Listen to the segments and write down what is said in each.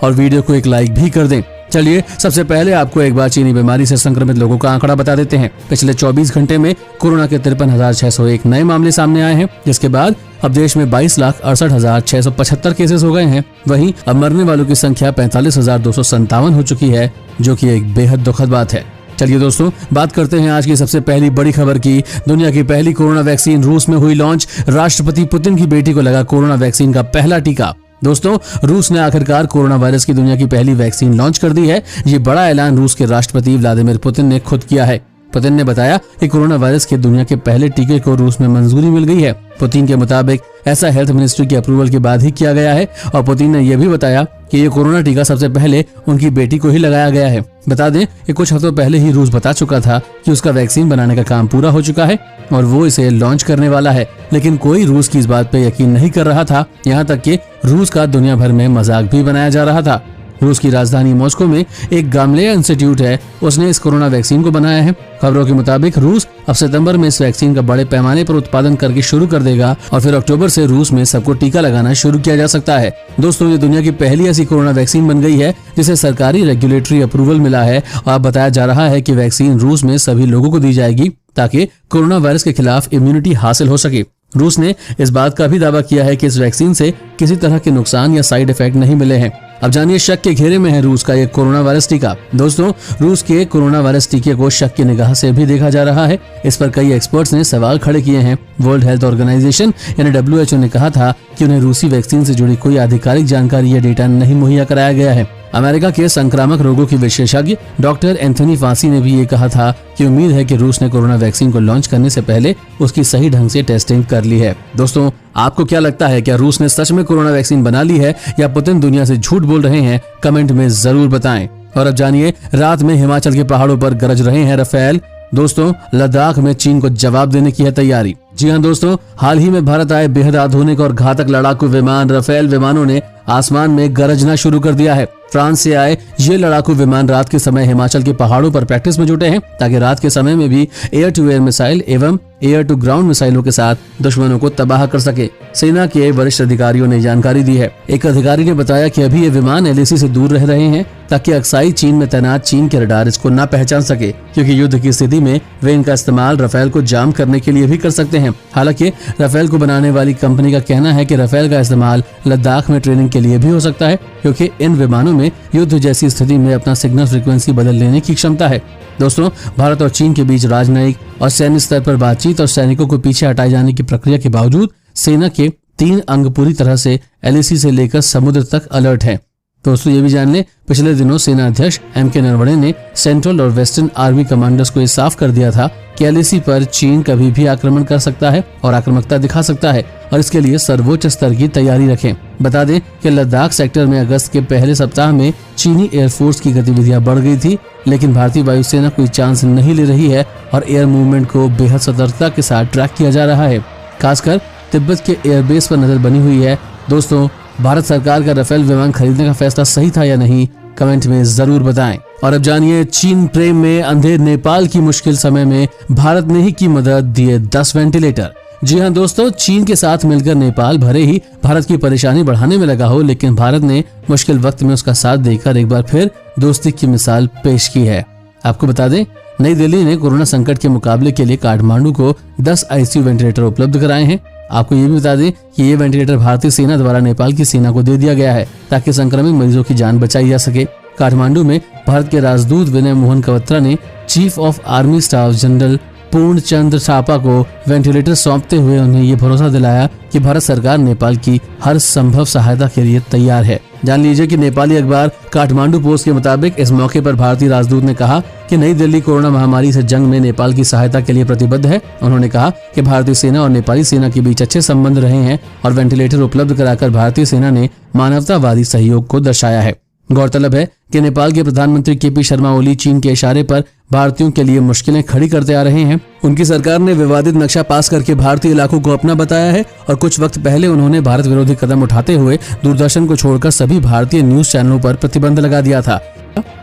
और वीडियो को एक लाइक भी कर दें। चलिए सबसे पहले आपको एक बार चीनी बीमारी से संक्रमित लोगों का आंकड़ा बता देते हैं। पिछले 24 घंटे में कोरोना के 53,601 नए मामले सामने आए हैं, जिसके बाद अब देश में 22,68,675 केसेस हो गए हैं। वहीं अब मरने वालों की संख्या 45,257 हो चुकी है, जो कि एक बेहद दुखद बात है। चलिए दोस्तों, बात करते हैं आज की सबसे पहली बड़ी खबर की। दुनिया की पहली कोरोना वैक्सीन रूस में हुई लॉन्च। राष्ट्रपति पुतिन की बेटी को लगा कोरोना वैक्सीन का पहला टीका। दोस्तों, रूस ने आखिरकार कोरोना वायरस की दुनिया की पहली वैक्सीन लॉन्च कर दी है। ये बड़ा ऐलान रूस के राष्ट्रपति व्लादिमीर पुतिन ने खुद किया है। पुतिन ने बताया कि कोरोना वायरस के दुनिया के पहले टीके को रूस में मंजूरी मिल गई है। पुतिन के मुताबिक ऐसा हेल्थ मिनिस्ट्री की अप्रूवल के बाद ही किया गया है और पुतिन ने यह भी बताया कि ये कोरोना टीका सबसे पहले उनकी बेटी को ही लगाया गया है। बता दें कि कुछ हफ्तों पहले ही रूस बता चुका था कि उसका वैक्सीन बनाने का काम पूरा हो चुका है और वो इसे लॉन्च करने वाला है, लेकिन कोई रूस की इस बात पे यकीन नहीं कर रहा था। यहाँ तक कि रूस का दुनिया भर में मजाक भी बनाया जा रहा था। रूस की राजधानी मॉस्को में एक गामलेया इंस्टीट्यूट है, उसने इस कोरोना वैक्सीन को बनाया है। खबरों के मुताबिक रूस अब सितंबर में इस वैक्सीन का बड़े पैमाने पर उत्पादन करके शुरू कर देगा और फिर अक्टूबर से रूस में सबको टीका लगाना शुरू किया जा सकता है। दोस्तों, ये दुनिया की पहली ऐसी कोरोना वैक्सीन बन गई है जिसे सरकारी रेगुलेटरी अप्रूवल मिला है और अब बताया जा रहा है कि वैक्सीन रूस में सभी लोगों को दी जाएगी ताकि कोरोना वायरस के खिलाफ इम्यूनिटी हासिल हो सके। रूस ने इस बात का भी दावा किया है कि इस वैक्सीन से किसी तरह के नुकसान या साइड इफेक्ट नहीं मिले हैं। अब जानिए शक के घेरे में है रूस का ये कोरोना वायरस टीका। दोस्तों, रूस के कोरोना वायरस टीके को शक की निगाह से भी देखा जा रहा है। इस पर कई एक्सपर्ट्स ने सवाल खड़े किए हैं। वर्ल्ड हेल्थ ऑर्गेनाइजेशन यानी WHO ने कहा था कि उन्हें रूसी वैक्सीन से जुड़ी कोई आधिकारिक जानकारी या डेटा नहीं मुहैया कराया गया है। अमेरिका के संक्रामक रोगों के विशेषज्ञ डॉक्टर एंथनी फांसी ने भी ये कहा था कि उम्मीद है कि रूस ने कोरोना वैक्सीन को लॉन्च करने से पहले उसकी सही ढंग से टेस्टिंग कर ली है। दोस्तों, आपको क्या लगता है, क्या रूस ने सच में कोरोना वैक्सीन बना ली है या पुतिन दुनिया से झूठ बोल रहे हैं? कमेंट में जरूर बताएं। और अब जानिए, रात में हिमाचल के पहाड़ों पर गरज रहे हैं राफेल। दोस्तों, लद्दाख में चीन को जवाब देने की है तैयारी। जी हाँ दोस्तों, हाल ही में भारत आए बेहद आधुनिक और घातक लड़ाकू विमान राफेल विमानों ने आसमान में गरजना शुरू कर दिया है। फ्रांस से आए ये लड़ाकू विमान रात के समय हिमाचल के पहाड़ों पर प्रैक्टिस में जुटे हैं ताकि रात के समय में भी एयर टू एयर मिसाइल एवं एयर टू ग्राउंड मिसाइलों के साथ दुश्मनों को तबाह कर सके। सेना के वरिष्ठ अधिकारियों ने जानकारी दी है। एक अधिकारी ने बताया कि अभी ये विमान LAC से दूर रह रहे हैं ताकि अक्साई चीन में तैनात चीन के रडार इसको न पहचान सके, क्योंकि युद्ध की स्थिति में वे इनका इस्तेमाल राफेल को जाम करने के लिए भी कर सकते हैं। हालांकि राफेल को बनाने वाली कंपनी का कहना है कि राफेल का इस्तेमाल लद्दाख में ट्रेनिंग के लिए भी हो सकता है, क्योंकि इन विमानों में युद्ध जैसी स्थिति में अपना सिग्नल फ्रीक्वेंसी बदल लेने की क्षमता है। दोस्तों, भारत और चीन के बीच राजनयिक और सैन्य स्तर पर बातचीत और सैनिकों को पीछे हटाए जाने की प्रक्रिया के बावजूद सेना के 3 अंग पूरी तरह से LAC से लेकर समुद्र तक अलर्ट है। दोस्तों, ये भी जान लें, पिछले दिनों सेना अध्यक्ष MK नरवणे ने सेंट्रल और वेस्टर्न आर्मी कमांडर्स को ये साफ कर दिया था कि LAC पर चीन कभी भी आक्रमण कर सकता है और आक्रामकता दिखा सकता है और इसके लिए सर्वोच्च स्तर की तैयारी रखें। बता दें कि लद्दाख सेक्टर में अगस्त के पहले सप्ताह में चीनी एयरफोर्स की गतिविधियां बढ़ गई थी, लेकिन भारतीय वायुसेना कोई चांस नहीं ले रही है और एयर मूवमेंट को बेहद सतर्कता के साथ ट्रैक किया जा रहा है। खासकर तिब्बत के एयरबेस पर नजर बनी हुई है। दोस्तों, भारत सरकार का राफेल विमान खरीदने का फैसला सही था या नहीं, कमेंट में जरूर बताएं। और अब जानिए, चीन प्रेम में अंधे नेपाल की मुश्किल समय में भारत ने ही की मदद, दिए 10 वेंटिलेटर। जी हाँ दोस्तों, चीन के साथ मिलकर नेपाल भले ही भारत की परेशानी बढ़ाने में लगा हो, लेकिन भारत ने मुश्किल वक्त में उसका साथ देकर एक बार फिर दोस्ती की मिसाल पेश की है। आपको बता दें, नई दिल्ली ने कोरोना संकट के मुकाबले के लिए काठमांडू को 10 ICU वेंटिलेटर उपलब्ध कराए हैं। आपको ये भी बता दें कि ये वेंटिलेटर भारतीय सेना द्वारा नेपाल की सेना को दे दिया गया है ताकि संक्रमित मरीजों की जान बचाई जा सके। काठमांडू में भारत के राजदूत विनय मोहन क्वत्रा ने chief of army staff general Purnachandra Thapa को वेंटिलेटर सौंपते हुए उन्हें ये भरोसा दिलाया कि भारत सरकार नेपाल की हर संभव सहायता के लिए तैयार है। जान लीजिए कि नेपाली अखबार काठमांडू पोस्ट के मुताबिक इस मौके पर भारतीय राजदूत ने कहा कि नई दिल्ली कोरोना महामारी से जंग में नेपाल की सहायता के लिए प्रतिबद्ध है। उन्होंने कहा कि भारतीय सेना और नेपाली सेना के बीच अच्छे संबंध रहे हैं और वेंटिलेटर उपलब्ध कराकर भारतीय सेना ने मानवतावादी सहयोग को दर्शाया है। गौरतलब है कि नेपाल के प्रधानमंत्री KP शर्मा ओली चीन के इशारे पर भारतीयों के लिए मुश्किलें खड़ी करते आ रहे हैं। उनकी सरकार ने विवादित नक्शा पास करके भारतीय इलाकों को अपना बताया है और कुछ वक्त पहले उन्होंने भारत विरोधी कदम उठाते हुए दूरदर्शन को छोड़कर सभी भारतीय न्यूज चैनलों पर प्रतिबंध लगा दिया था।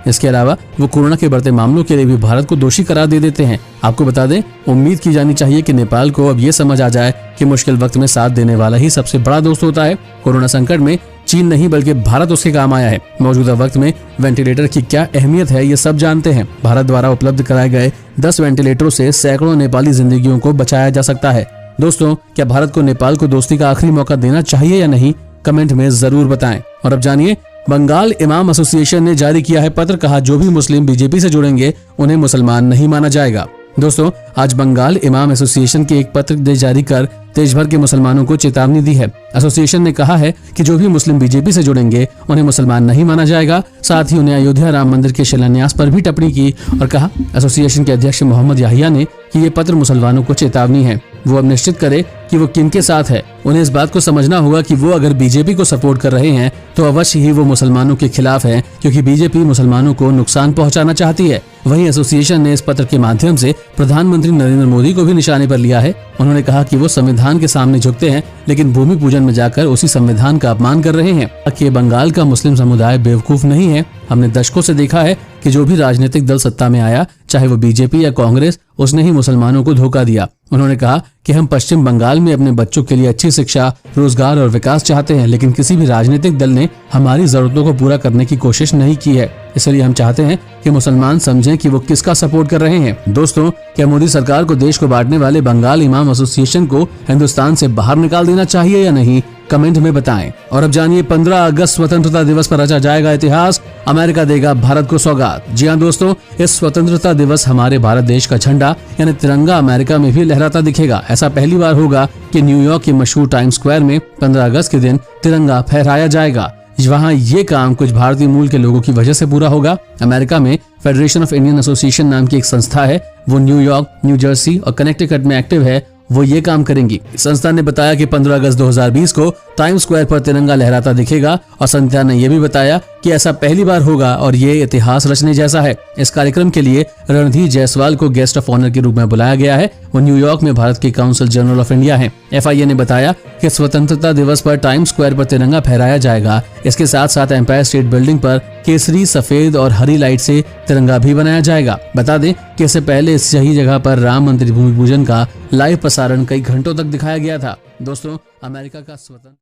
इसके अलावा वो कोरोना के बढ़ते मामलों के लिए भी भारत को दोषी करार दे देते हैं। आपको बता दें, उम्मीद की जानी चाहिए कि नेपाल को अब ये समझ आ जाए कि मुश्किल वक्त में साथ देने वाला ही सबसे बड़ा दोस्त होता है। कोरोना संकट में चीन नहीं बल्कि भारत उसके काम आया है। मौजूदा वक्त में वेंटिलेटर की क्या अहमियत है ये सब जानते हैं। भारत द्वारा उपलब्ध कराए गए 10 वेंटिलेटरों से सैकड़ों नेपाली जिंदगियों को बचाया जा सकता है। दोस्तों, क्या भारत को नेपाल को दोस्ती का आखिरी मौका देना चाहिए या नहीं, कमेंट में जरूर बताएं। और अब जानिए, बंगाल इमाम एसोसिएशन ने जारी किया है पत्र। कहा, जो भी मुस्लिम बीजेपी से जुड़ेंगे उन्हें मुसलमान नहीं माना जाएगा। दोस्तों, आज बंगाल इमाम एसोसिएशन के एक पत्र जारी कर देश भर के मुसलमानों को चेतावनी दी है। एसोसिएशन ने कहा है कि जो भी मुस्लिम बीजेपी से जुड़ेंगे उन्हें मुसलमान नहीं माना जाएगा। साथ ही उन्हें अयोध्या राम मंदिर के शिलान्यास पर भी टिप्पणी की और कहा, एसोसिएशन के अध्यक्ष मोहम्मद याहिया ने कि ये पत्र मुसलमानों को चेतावनी है। वो अब निश्चित करे कि वो किन के साथ है। उन्हें इस बात को समझना होगा कि वो अगर बीजेपी को सपोर्ट कर रहे हैं तो अवश्य ही वो मुसलमानों के खिलाफ है, क्योंकि बीजेपी मुसलमानों को नुकसान पहुंचाना चाहती है। वहीं एसोसिएशन ने इस पत्र के माध्यम से प्रधानमंत्री नरेंद्र मोदी को भी निशाने पर लिया है। उन्होंने कहा कि वो संविधान के सामने झुकते हैं लेकिन भूमि पूजन में जाकर उसी संविधान का अपमान कर रहे हैं। कि बंगाल का मुस्लिम समुदाय बेवकूफ नहीं है। हमने दशकों से देखा है कि जो भी राजनीतिक दल सत्ता में आया, चाहे वो बीजेपी या कांग्रेस, उसने ही मुसलमानों को धोखा दिया। उन्होंने कहा कि हम पश्चिम बंगाल में अपने बच्चों के लिए अच्छी शिक्षा, रोजगार और विकास चाहते हैं, लेकिन किसी भी राजनीतिक दल ने हमारी जरूरतों को पूरा करने की कोशिश नहीं की है। इसलिए हम चाहते हैं कि मुसलमान समझें कि वो किसका सपोर्ट कर रहे हैं। दोस्तों, क्या मोदी सरकार को देश को बांटने वाले बंगाल इमाम एसोसिएशन को हिंदुस्तान से बाहर निकाल देना चाहिए या नहीं, कमेंट में बताएं। और अब जानिए, 15 अगस्त स्वतंत्रता दिवस पर रचा जाएगा इतिहास। अमेरिका देगा भारत को सौगात। जी हाँ दोस्तों, इस स्वतंत्रता दिवस हमारे भारत देश का झंडा यानी तिरंगा अमेरिका में भी लहराता दिखेगा। ऐसा पहली बार होगा कि न्यूयॉर्क के मशहूर टाइम स्क्वायर में 15 अगस्त के दिन तिरंगा फहराया जाएगा। वहाँ ये काम कुछ भारतीय मूल के लोगों की वजह से पूरा होगा। अमेरिका में फेडरेशन ऑफ इंडियन एसोसिएशन नाम की एक संस्था है, वो न्यूयॉर्क, न्यू जर्सी और कनेक्टिकट में एक्टिव है। वो ये काम करेंगी। संस्था ने बताया कि 15 अगस्त 2020 को टाइम स्क्वायर पर तिरंगा लहराता दिखेगा और संस्था ने यह भी बताया कि ऐसा पहली बार होगा और ये इतिहास रचने जैसा है। इस कार्यक्रम के लिए रणधीर जायसवाल को गेस्ट ऑफ ऑनर के रूप में बुलाया गया है। वो न्यूयॉर्क में भारत के काउंसिल जनरल ऑफ इंडिया हैं। FIA ने बताया कि स्वतंत्रता दिवस पर टाइम स्क्वायर पर तिरंगा फहराया जाएगा। इसके साथ साथ एम्पायर स्टेट बिल्डिंग पर केसरी, सफेद और हरी लाइट से तिरंगा भी बनाया जाएगा। बता दें कि इससे पहले इस सही जगह पर राम मंदिर भूमि पूजन का लाइव प्रसारण कई घंटों तक दिखाया गया था। दोस्तों, अमेरिका का स्वतंत्र